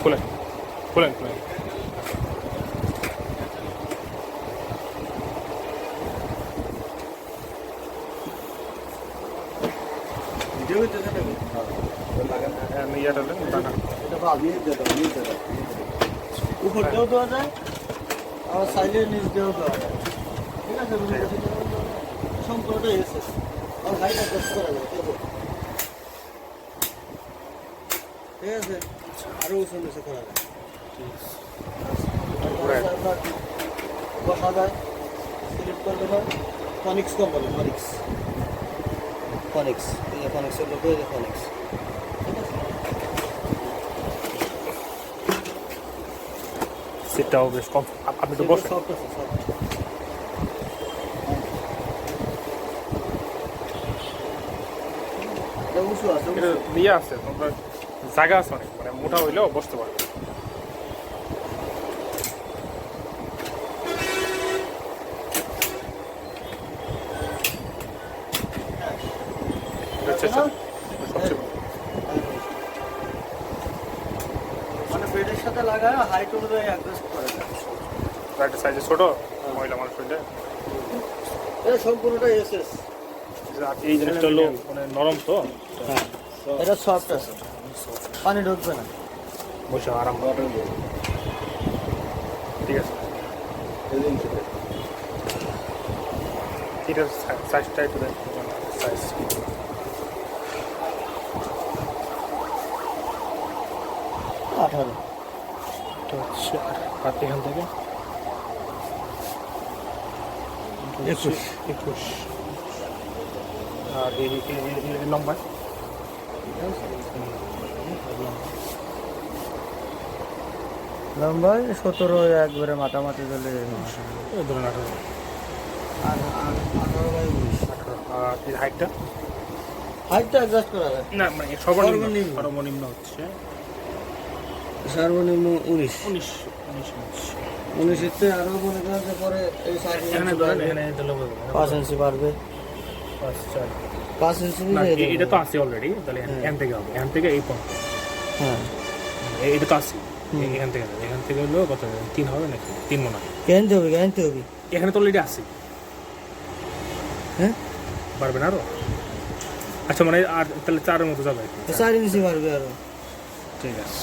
খুলেন খুলেন খুলেন। উপরটাও দেওয়া যায় আবার সাইডের নিচ দিয়েও দেওয়া যায়, ঠিক আছে? সম্পূর্ণটা এসে আর হাইট অ্যাডজাস্ট করা যায়, ঠিক আছে? আরও উঁচু নিচে করা যায়, আপনার বসা যায়, স্লিপ করতে হয়। ফনিক্স কোম্পানি, ফনিক্স ফনিক্স এই যে ফনিক্সের লোক, এই যে ফনিক্স, ঠিক আছে? সিটটাও বেশ কম, আপনি তো বসেন। সফট আছে, সফট। এটা উঁচু আছে, এটা ইয়ে আছে, তোমরা জায়গা আছে অনেক, মানে মোটা হইলেও বসতে পারবে। আচ্ছা আচ্ছা, সবচেয়ে মানে বেডের সাথে লাগায় হাইট অনুযায়ী অ্যাডজাস্ট করে যায়। একটা সাইজে ছোট মহিলা মানুষ হইলে। এটা সম্পূর্ণটা এসএস। এই জিনিসটা হলো মানে নরম তো, হ্যাঁ, এটা সফট আছে, পানি ঢুকবে না, বসে আরাম হবে। ঠিক আছে, এটা সাইজটা একটু দেখ, সাইজ আঠারো। এটা হচ্ছে আর এখান থেকে 21 আর এই লম্বা লম্বায় 17 একবারে মাথামাতি ধরলে ধরুন 18 আর 18/19। আর এর হাইটটা হাইটটা অ্যাডজাস্ট করা যায়, না, মানে সর্বনিম্ন হচ্ছে সর্বনিম্ন 19। 19 19 আরো মনে করেন যে পরে এই এখানে ধরেন, এখানে দিলে 5 ইঞ্চি বাড়বে, 5 ইঞ্চি এটা তো আছে অলরেডি, তাহলে এখান থেকে হবে, এখান থেকে এই পর্যন্ত। হ্যাঁ, এটা তো আছে, এখান থেকে হলো কত 3 হবে নাকি 3 মনে হয়। কেনতে হবে, কেনতে হবে। এখানে তো অলরেডি আছে, হ্যাঁ, পারবে না আরো? আচ্ছা, মানে আর তাহলে 4-এর মতো যাবে। 4 ইঞ্চি বাড়বে আরো। ঠিক আছে।